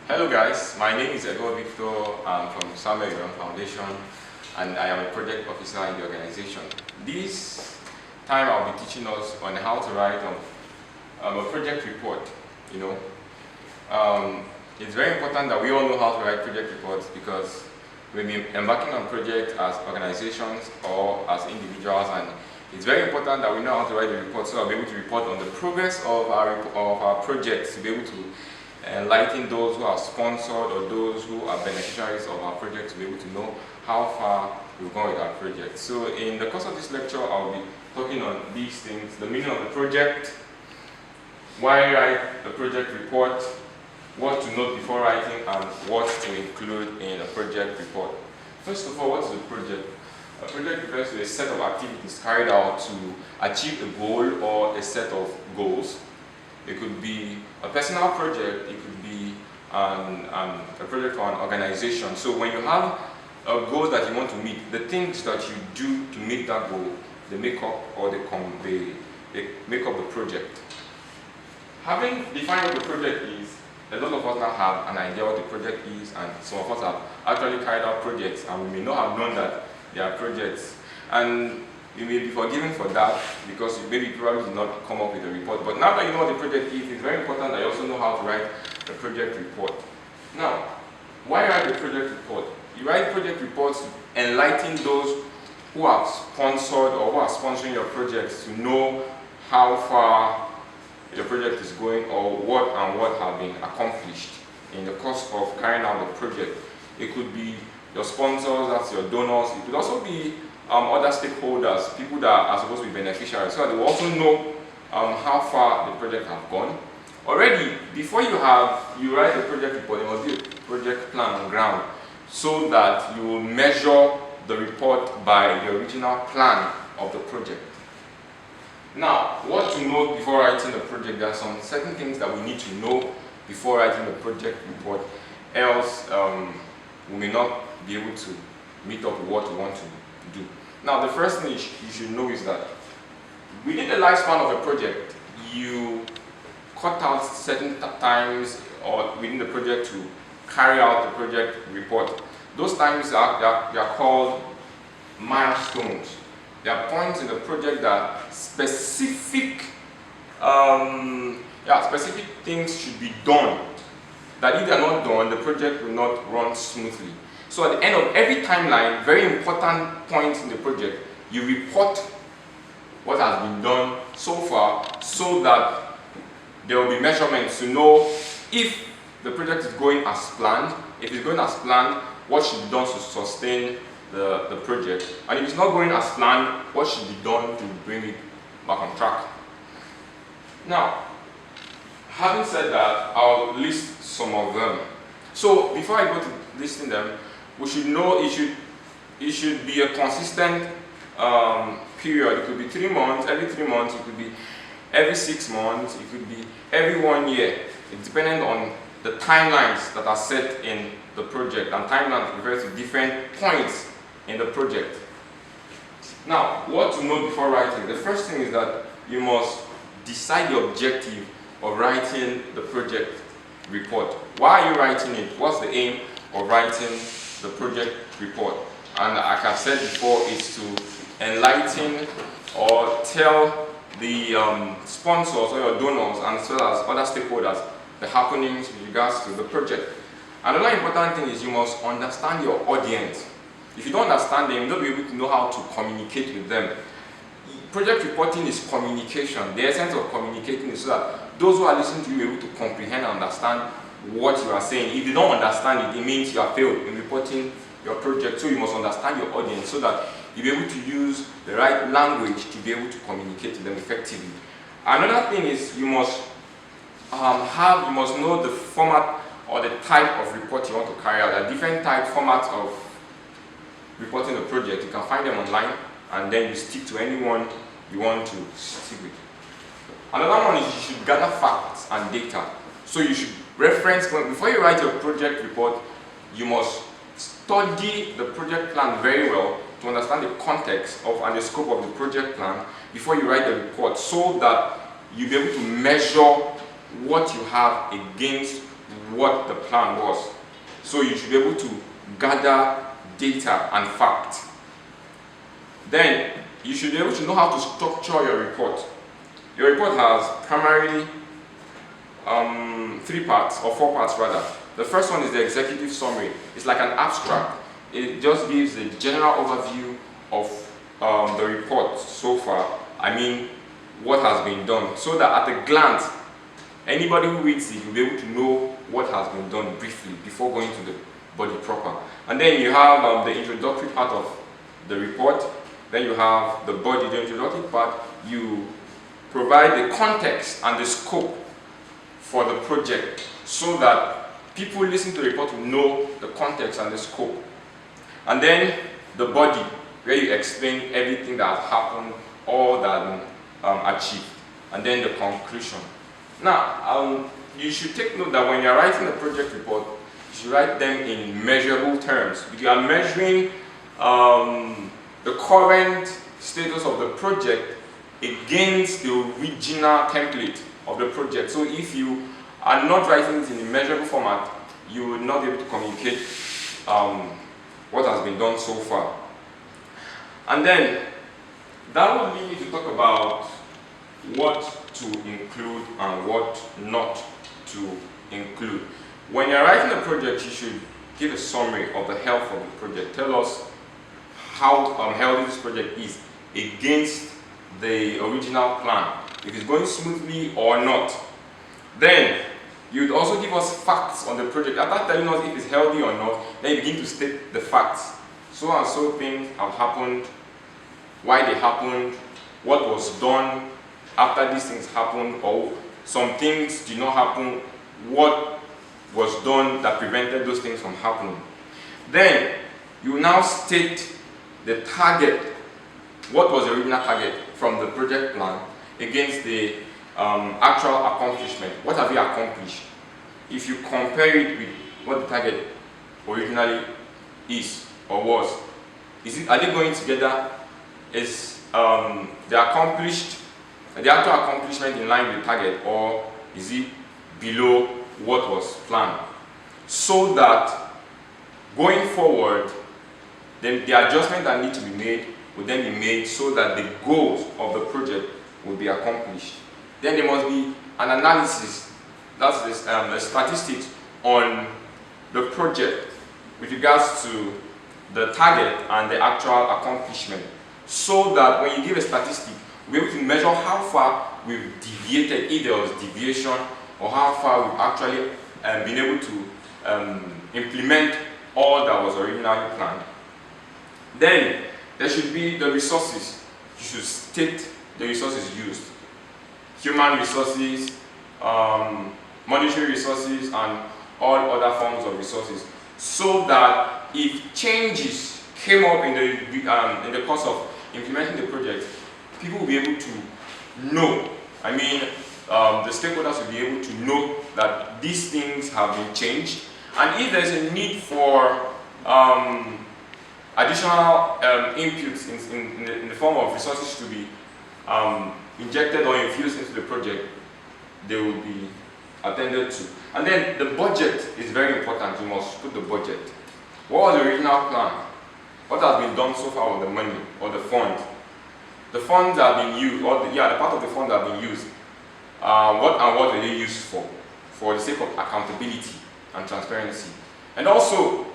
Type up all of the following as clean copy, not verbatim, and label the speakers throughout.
Speaker 1: Hello guys, my name is Ego Victor. I'm from Samuel Young Foundation and I am a project officer in the organization. This time I'll be teaching us on how to write a project report. You know, it's very important that we all know how to write project reports because we'll be embarking on projects as organizations or as individuals, and it's very important that we know how to write the report so I'll be able to report on the progress of our projects, to be able to enlighten those who are sponsored or those who are beneficiaries of our project, to be able to know how far we've gone with our project. So in the course of this lecture, I'll be talking on these things: the meaning of the project, why write a project report, what to note before writing, and what to include in a project report. First of all, what is a project? A project refers to a set of activities carried out to achieve a goal or a set of goals. It could be a personal project, it could be a project for an organization. So when you have a goal that you want to meet, the things that you do to meet that goal, they make up the project. Having defined what the project is, a lot of us now have an idea what the project is, and some of us have actually carried out projects and we may not have known that they are projects. And you may be forgiven for that because you probably did not come up with a report. But now that you know what the project is, it's very important that you also know how to write a project report. Now, why write a project report? You write project reports to enlighten those who are sponsored or who are sponsoring your projects to know how far your project is going or what have been accomplished in the course of carrying out the project. It could be your sponsors, that's your donors. It could also be other stakeholders, people that are supposed to be beneficiaries, so that they will also know how far the project has gone. Already, before you write the project report, there must be a project plan on ground, so that you will measure the report by the original plan of the project. Now, what to note before writing the project? There are some certain things that we need to know before writing the project report, else we may not be able to meet up with what we want to do. Now, the first thing you should know is that within the lifespan of a project, you cut out certain times or within the project to carry out the project report. Those times they are called milestones. There are points in the project that specific things should be done, that if they are not done, the project will not run smoothly. So at the end of every timeline, very important points in the project, you report what has been done so far, so that there will be measurements to know if the project is going as planned. If it's going as planned, what should be done to sustain the project, and if it's not going as planned, what should be done to bring it back on track. Now, having said that, I'll list some of them. So before I go to listing them, we should know it should be a consistent period. It could be 3 months, every 3 months, it could be every 6 months, it could be every 1 year. It's dependent on the timelines that are set in the project, and timelines refers to different points in the project. Now, what to know before writing? The first thing is that you must decide the objective of writing the project report. Why are you writing it? What's the aim of writing the project report? And like I said before, is to enlighten or tell the sponsors or your donors and as well as other stakeholders the happenings with regards to the project. Another important thing is you must understand your audience. If you don't understand them, you'll not be able to know how to communicate with them. Project reporting is communication. The essence of communicating is so that those who are listening to you are able to comprehend and understand what you are saying. If you don't understand it, it means you have failed in reporting your project. So you must understand your audience so that you'll be able to use the right language to be able to communicate to them effectively. Another thing is you must know the format or the type of report you want to carry out. There are different formats of reporting the project. You can find them online, and then you stick to anyone you want to stick with. Another one is you should gather facts and data. So you should reference, before you write your project report, you must study the project plan very well to understand the context of and the scope of the project plan before you write the report, so that you'll be able to measure what you have against what the plan was. So you should be able to gather data and facts. Then you should be able to know how to structure your report. Your report has primarily 3 parts, or 4 parts rather. The first one is the executive summary. It's like an abstract. It just gives a general overview of the report so far. I mean, what has been done, so that at a glance, anybody who reads it will be able to know what has been done briefly before going to the body proper. And then you have the introductory part of the report. Then you have the body, the introductory part. You provide the context and the scope for the project so that people listening to the report will know the context and the scope. And then the body, where you explain everything that has happened, all that achieved. And then the conclusion. Now, you should take note that when you're writing a project report, you should write them in measurable terms. You are measuring the current status of the project against the original template of the project. So if you are not writing it in a measurable format, you will not be able to communicate what has been done so far. And then that will lead me to talk about what to include and what not to include. When you're writing a project, you should give a summary of the health of the project. Tell us how healthy this project is against the original plan, if it's going smoothly or not. Then you'd also give us facts on the project. After telling us if it's healthy or not, then you begin to state the facts. So and so things have happened, why they happened, what was done after these things happened, or some things did not happen, what was done that prevented those things from happening. Then you now state the target, what was the original target from the project plan against the actual accomplishment. What have you accomplished? If you compare it with what the target originally is or was, are they going together? Is the actual accomplishment in line with the target, or is it below what was planned? So that going forward, then the adjustment that need to be made will then be made so that the goals of the project will be accomplished. Then there must be an analysis, that's the statistics on the project with regards to the target and the actual accomplishment, so that when you give a statistic, we're able to measure how far we've deviated, if there was deviation, or how far we've actually been able to implement all that was originally planned. Then there should be the resources. You should state the resources used. Human resources, monetary resources, and all other forms of resources, so that if changes came up in the course of implementing the project, people will be able to know. I mean, the stakeholders will be able to know that these things have been changed, and if there's a need for additional inputs in the form of resources to be injected or infused into the project, they will be attended to. And then the budget is very important. You must put the budget. What was the original plan? What has been done so far with the money or the fund? The funds that have been used, or the part of the fund that have been used. What were they used for? For the sake of accountability and transparency. And also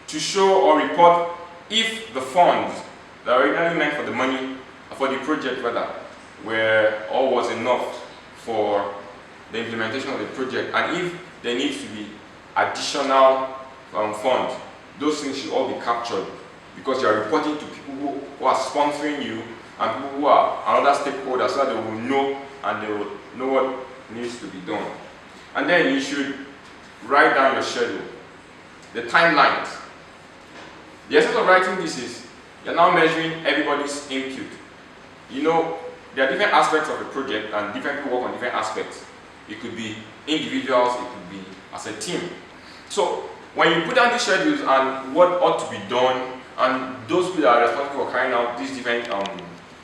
Speaker 1: to show or report if the funds that are originally meant for the money, for the project rather, were or was enough for the implementation of the project, and if there needs to be additional funds, those things should all be captured, because you are reporting to people who are sponsoring you and people who are another stakeholders, so that they will know and they will know what needs to be done. And then you should write down your schedule, the timelines. The essence of writing this is you're now measuring everybody's input. You know, there are different aspects of a project and different people work on different aspects. It could be individuals, it could be as a team. So when you put down these schedules and what ought to be done, and those people that are responsible for carrying out these different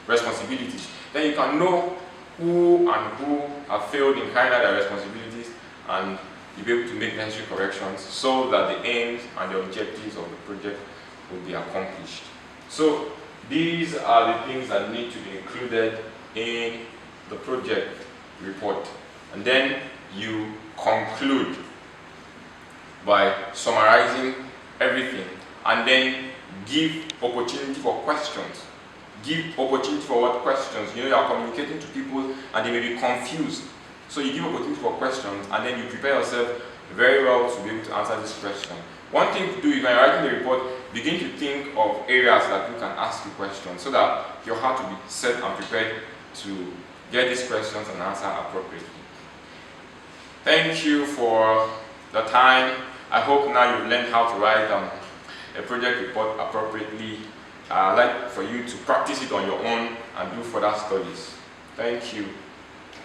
Speaker 1: responsibilities, then you can know who have failed in carrying out their responsibilities, and you'll be able to make necessary corrections so that the aims and the objectives of the project will be accomplished. So these are the things that need to be included in the project report. And then you conclude by summarizing everything and then give opportunity for questions. Give opportunity for what questions? You are communicating to people and they may be confused. So you give opportunity for questions and then you prepare yourself very well to be able to answer this question. One thing to do is when you're writing the report, begin to think of areas that you can ask you questions so that your heart will be set and prepared to get these questions and answer appropriately. Thank you for the time. I hope now you've learned how to write a project report appropriately. I'd like for you to practice it on your own and do further studies. Thank you.